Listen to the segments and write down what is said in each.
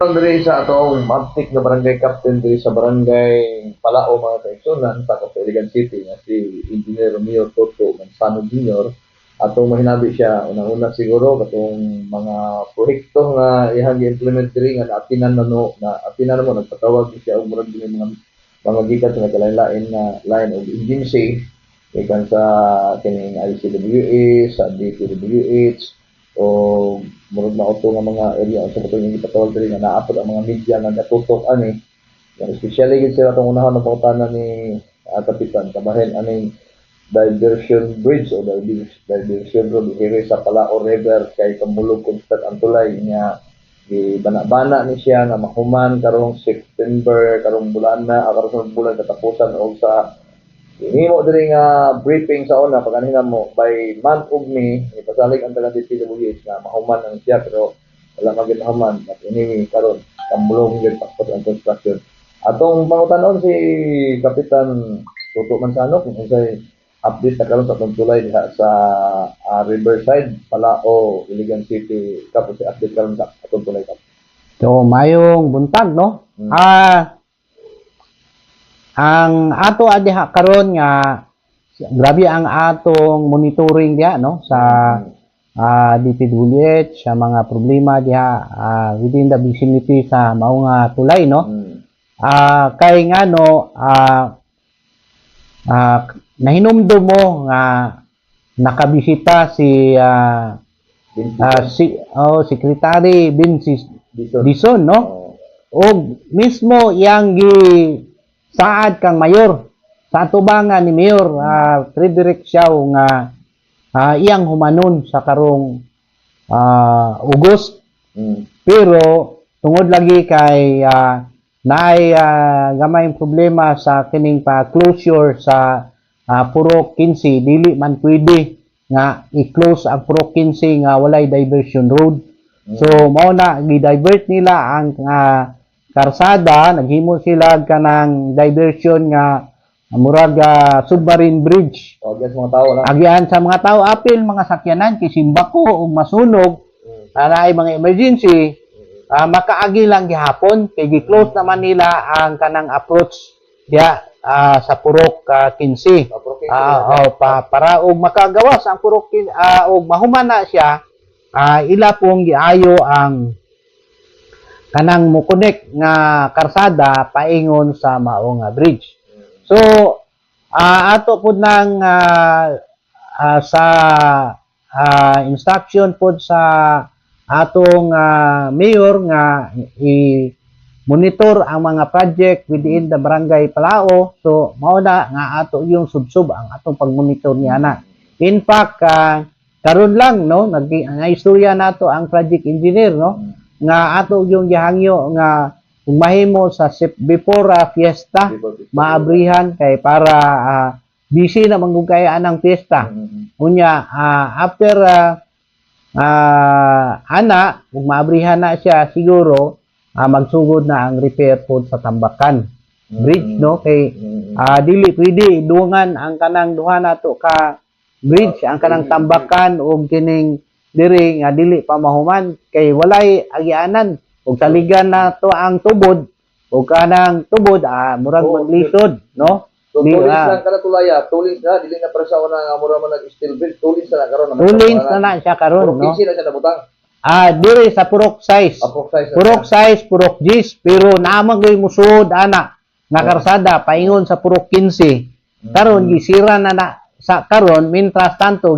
Diri sa atong mabtik na barangay captain diri sa barangay Palao mga kaigsunan sa Iligan City nga si Engineer Romeo Toto Manzano Jr. Atong mahinabi siya unang-una siguro katong mga proyekto nga iyang gi-implement diri nga naatinan mo nagpatawag siya og murag dili mga gikan sa nagkalain-lain na line of agency ikan sa kining ICWS, sa DPWH o murag mauto nga mga area sa katong yung ipatawag diri nga naapod ang mga media nga gatutok ani especially gid sila tong unahon na pangutanan ni Kapitan kabahin aning diversion bridge o diversion road here sa Palao River kay kamulog constant ang tulay niya di bana-bana ni siya nga mahuman karong September karong bulan na karong bulan katapusan og sa hinimo diri nga briefing sa una pagkanina mo by month of May ipasalig ang taga DPWH nga mahuman ang siya pero wala magid mahuman at anyway karon kamulong gyud passport ang construction atong pangutanon si Kapitan Toto Manzano kung unsay update na karon sa atong tulay diha sa Riverside Palao Iligan City kapos si update karon sa atong tulay kap. So mayong buntag no. Ang ato adiha karon nga grabe ang atong monitoring diha no sa DPWH sa mga problema diha within the vicinity sa mao nga tulay no. Kay nga no nahinumdum mo nga nakabisita si Secretary Vinci Dizon no. Og mismo yang saad kang mayor sa atubangan ni Mayor Frederick Siao nga iyang humanon sa karong August pero tungod lagi kay naay gamayng problema sa kining pa closure sa Purok 15 dili man pwede nga i-close ang Purok 15 nga walay diversion road so mao na gi-divert nila ang karsada, naghimo sila kanang diversion nga murag submarine bridge. Agyan sa mga tao lang. Agyan sa mga tao apil mga sakyanan kay simbako ug masunog naay mga emergency makaagi lang gihapon kay gi-close naman nila ang kanang approach diya sa Purok 15. Para og makagawas ang Purok og mahuman na siya ila pong giayo ang kanang mo-connect nga karsada paingon sa mao nga bridge. So ato pud nang sa instruction pud sa atong mayor nga i-monitor ang mga project within the barangay Palao. So mao na nga ato yung subsub ang atong pagmonitor niya na. In fact karon lang no nag-istorya nato ang project engineer no nga ato yung gihangyo nga kung mahimo sa before fiesta maabrihan kay para busy na manggugay anang fiesta unya after ana kung maabrihan na siya siguro magsugod na ang repair pod sa Tambakan bridge no kay dili pwede dungan ang kanang duha nato ka bridge ang kanang Tambakan ug kining diri nga dili pa mahuman kay walay agianan ug saligan na to ang tubod ug kanang tubod murag maglisod no so tulis lang kana tulaya tulis na dili na para sa una nga mura man nag-steel bridge tulis na karon tulis na siya karon no kinsi na siya nabutang diri sa Purok size Purok size Purok Gis pero naamang musud ana nga karsada paingon sa Purok 15 karon gisira na sa karon mintras tanto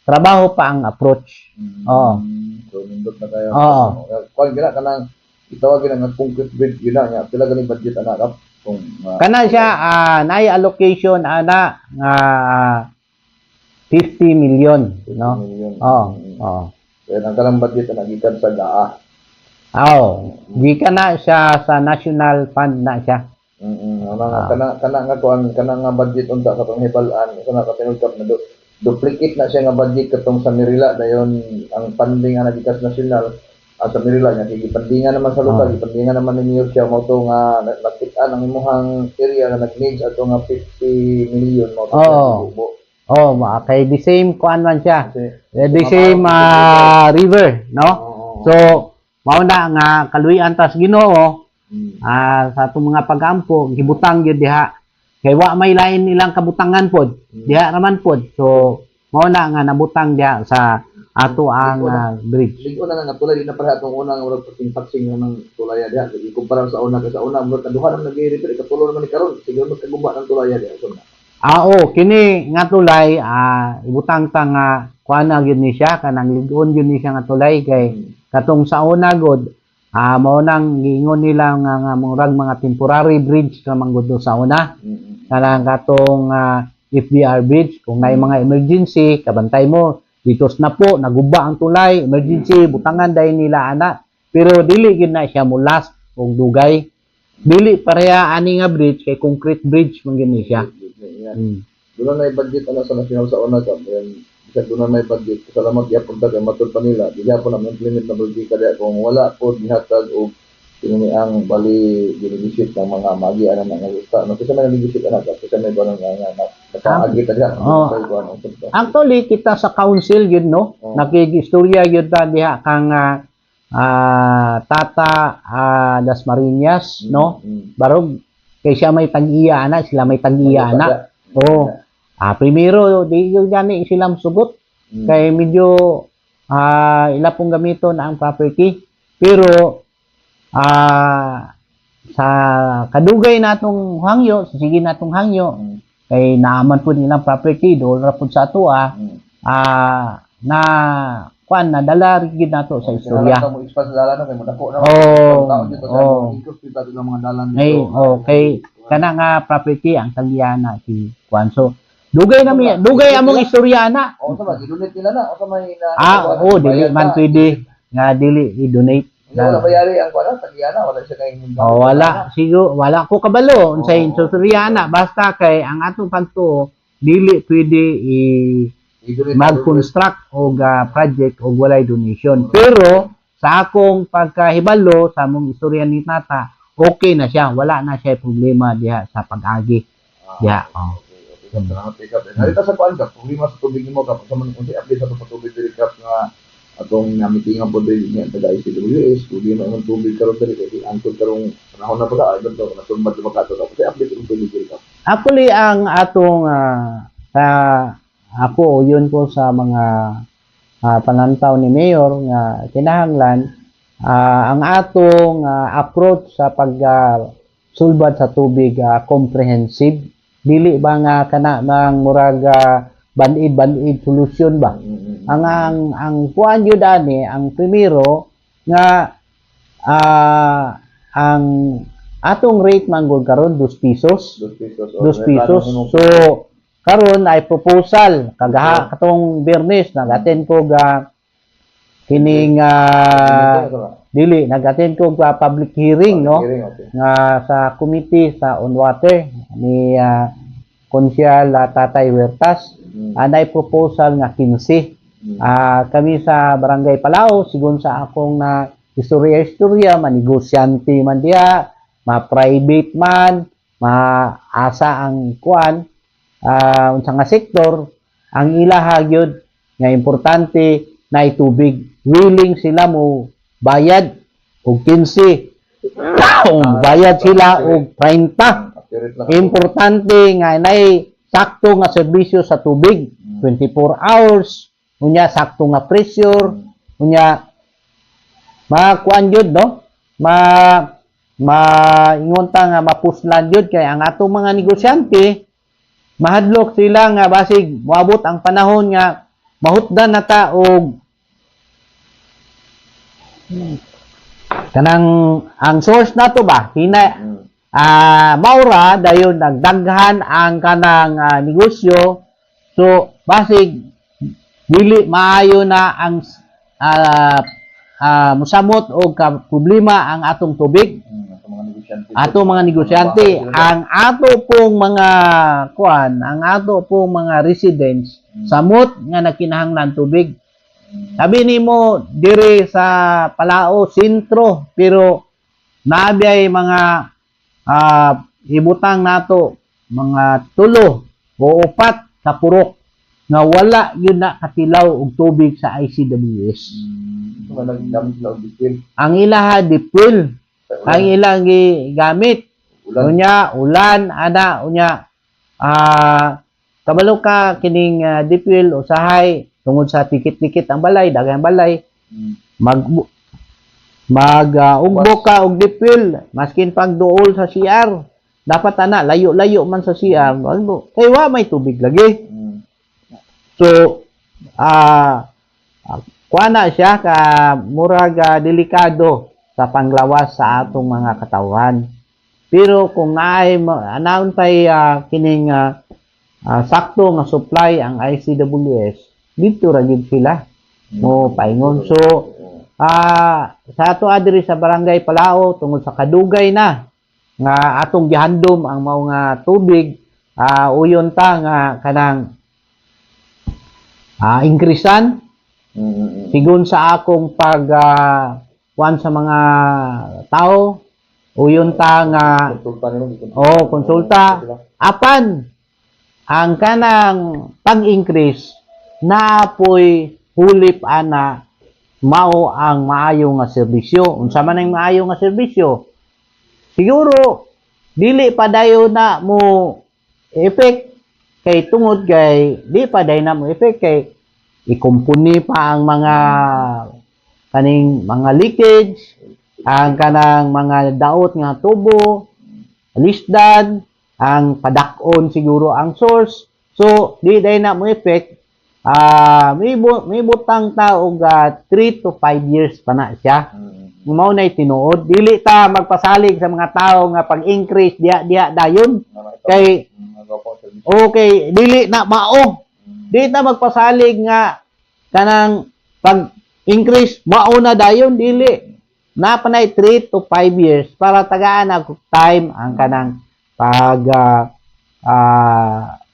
trabaho pa ang approach. So nindot na kayo. Kung gina kanang itawag nga concrete bridge gina nya pila gani budget ana kap kung kana siya naay allocation ana nga 50 million no. Kaya ang kanang budget na gikan sa GAA. Gikan na siya sa national fund na siya. Kana nga kuan kana nga budget unta sa panghibalan kana ka tinugkap na duplicate na siya nga budget katong sa Mirila dayon ang funding nga nagikas nasyonal sa Mirila nga gipandingan naman sa lokal gipandingan naman ni Mayor siya mo to nga nakit-an ang imuhang area nga nag-needs ato nga 50 million mo to kay the same kuan man siya the same river no so mao na nga kaluyan tas Ginoo Mm. sa atong mga pagampo gibutang gyud diha kay wa may lain nilang kabutangan pod diha raman pod so mao na nga nabutang diha sa ato ang bridge. Ligo na nga tulay di na para atong unang murag pagsing ng tulaya diha. Ikumpara sa una ka sa una murag kaduha nang nag-repair ikatulo naman ni karon. Siguro magkaguma ng tulaya diha so na. Oo, kini nga tulay ibutang ta nga kuana gyud ni siya kanang ligon gyud ni siya nga tulay kay katong sa una gud mao nang giingon nila nga murag mga temporary bridge ka manggod sa una. Kanang katong FBR bridge kung may mga emergency kabantay mo dito na po naguba ang tulay emergency butangan dahil nila ana pero dili gyud na siya mulas og dugay dili pareha ani nga bridge kay concrete bridge man gyud ni siya. Doon na may budget ano sa national sa una ka. Bisa doon na may budget. Salamat yapon ta kay matud pa nila. Di po na implement na budget kada kung wala po gihatag og kini ang bali ginibisit ng mga magi ana nga gusta. No kasi may ginibisit ana ka. Kasi may banang nga nakaagi ta diha. Actually kita sa council gyud no. Nakigistorya gyud ta diha kang Tata Dasmariñas no. Barog kay siya may tag-iya ana, sila may tag-iya ana. Oo. Primero di yung gani sila sugot kay medyo ila pong gamiton ang property pero sa kadugay natong hangyo sige natong hangyo kay naaman po nilang property doon ra pud sa ato na kuan na dala gid nato sa istorya. Mo ispas dalan kay modako na. Okay. Kana nga property ang tagyana si kuan so dugay among istorya na. Sa ba i-donate nila na o sa may dili man pwede nga dili i-donate. Wala bayari ang kuan tagyana wala siya kay wala sigo wala ko kabalo unsay istorya na basta kay ang atong panto dili pwede mag-construct og project og walay donation. Pero sa akong pagkahibalo sa among istorya ni Tata okay na siya, wala na siya problema diha sa pag-agi. Diha, Salamat kap. Narita sa kuan kap, problema sa tubig nimo kap, sa man unsa update sa tubig diri kap nga atong namitingan po diri niya taga ICWS, problema ang tubig karon diri kay angkod karong panahon na pag aay to nasulbad sa bakato kap. Sa update ang tubig diri kap. Actually ang atong sa ako yun po sa mga panantaw ni Mayor nga kinahanglan ang atong approach sa pagsulbad sa tubig comprehensive dili ba nga kana ng murag banid solution ba ang kuan jud ani ang primero nga ang atong rate manggol karon 2 pesos so karon ay proposal katong Biyernes nag-attend ko kining dili nag-attend ko public hearing no nga sa committee sa on water ni Konsyal Tatay Huertas anay proposal nga 15 kami sa Barangay Palao sigon sa akong na istorya manigosyante man diha ma-private man maasa ang kuan unsa nga sektor ang ilaha gyud nga importante na itubig willing sila mo bayad og 15 bayad sila og 30 importante nga nay sakto nga serbisyo sa tubig 24 hours unya sakto nga pressure unya makuan jud no ingon ta nga mapuslan jud kay ang atong mga negosyante mahadlok sila nga basig moabot ang panahon nga mahutdan na ta og kanang ang source nato ba maura dayon nagdaghan ang kanang negosyo so basig dili maayo na ang musamot og problema ang atong tubig ato mga negosyante ang ato pong mga kuan ang ato pong mga residents samot nga nagkinahanglan tubig sabi nimo dire sa Palao sentro pero nabiyay mga ibutang nato mga 3 o 4 ka purok nga wala yun na katilaw og tubig sa ICWS. Ito man naggamit sila og detail. Ang ilaha dipwil, ang ilang gigamit. Ulan. Unya, ulan, ana, unya, kabalo ka kining dipwil usahay tungod sa tikit-tikit ang balay, daghang balay, ugbok ka og dipwil, maskin pag duol sa CR, dapat ana, layo-layo man sa CR, kay wa may tubig lagi. So, kuha na siya ka murag delikado sa panglawas sa atong mga katawan. Pero kung naay anaon tay kining sakto nga supply ang ICWS, dito ra gid sila mo paingon. So sa ato adiri sa barangay Palao tungod sa kadugay na nga atong gihandom ang mao nga tubig, uyon ta nga kanang ingkrisan sigun sa akong pag kuan sa mga tao, uyon ta nga konsulta apan ang kanang pag-increase na po'y hulip ana mao ang maayo nga serbisyo. Unsa man ang maayo nga serbisyo, siguro dili pa dayon na mo effect kay tungod kay di pa dayon na mo effect kay ikumpuni pa ang mga kaning mga leakage, ang kanang mga daot nga tubo, lisdan, ang padak-on siguro ang source. So di dayon na mo effect. May butang ta og 3 to 5 years pa na siya. Mao na tinuod, dili ta magpasalig sa mga tao nga pag-increase diya dayon kay okay dili na mao. Di ta magpasalig nga kanang pag-increase mao na dayon, dili na panay 3 to 5 years para tagaan og time ang kanang pag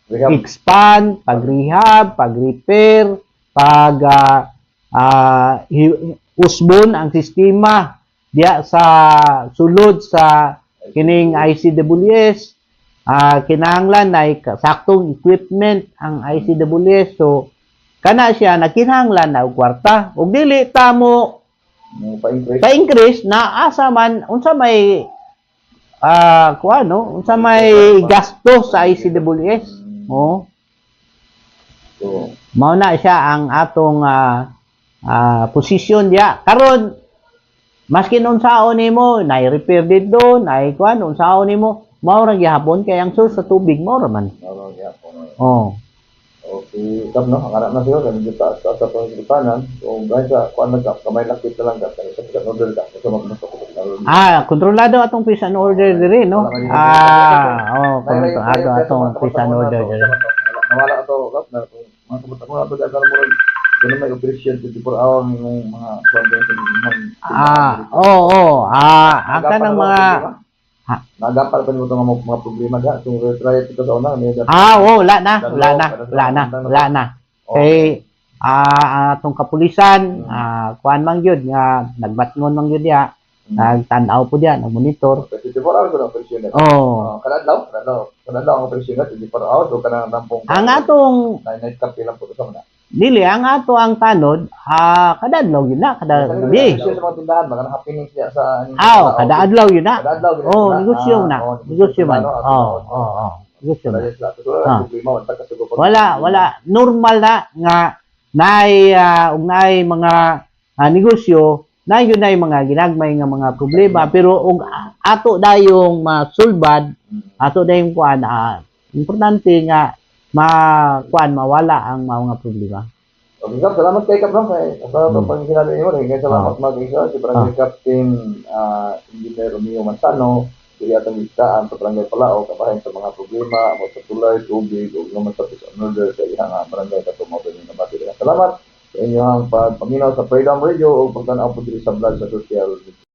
expand, pag-rehab, pag-repair, usbon ang sistema diya sa sulod sa kining ICWS. Kinahanglan na saktong equipment ang ICWS. So, kana siya nagkinahanglan na og kwarta. Ug dili ta mo pa-increase na asa man, unsa may unsa may gasto sa ICWS. So, mao na siya ang atong posisyon diya. Karon maskin unsaon nimo, na-repair dito, na-kuan unsaon nimo, mao ra gihapon kay ang source sa tubig mao ra man. Okay, tap no, ang anak na siya kan kita sa pangisipanan. Kung guys kuan na kamay lakit na lang ka sa order ka sa mga kontrolado atong peace and order diri no. Kontrolado atong peace and order diri. Nawala ato kap na mga kumata mo ato sa murag kuno may operation 24 hour ng mga convention ang kanang mga nagapal pa nimo tong mga problema ga kung retry ito sa una wala na kay atong kapulisan kuan man gyud nga nagbatngon man gyud ya, nagtan-aw po diyan, nag-monitor. 24 hours na operation na. Kadadlaw ang operation na 24 hours o kanang nampong ang atong night cap lang po sa mga dili ang ato ang tanod kadadlaw yun na kada gabi. Sa mga tindahan baka happening siya sa kada adlaw yun na. Negosyo na. Negosyo man. Negosyo na. Wala normal na nga naay mga negosyo na yun ay mga ginagmay nga mga problema, pero og ato dayong masulbad, ato dayong kuan importante nga mawala ang mga problema. Okay, Kap, salamat kay Kap no kay pag sinabi niyo rin, salamat mag-isa si Barangay Captain Engineer Romeo Manzano, dili atong istaan sa Barangay Palao kabahin sa mga problema mo sa tulay, tubig ug naman sa peace and order sa ihang barangay katumo din na bati. Salamat sa inyong pagpaminaw sa Freedom Radio o pagtan-aw po diri sa vlog sa social media.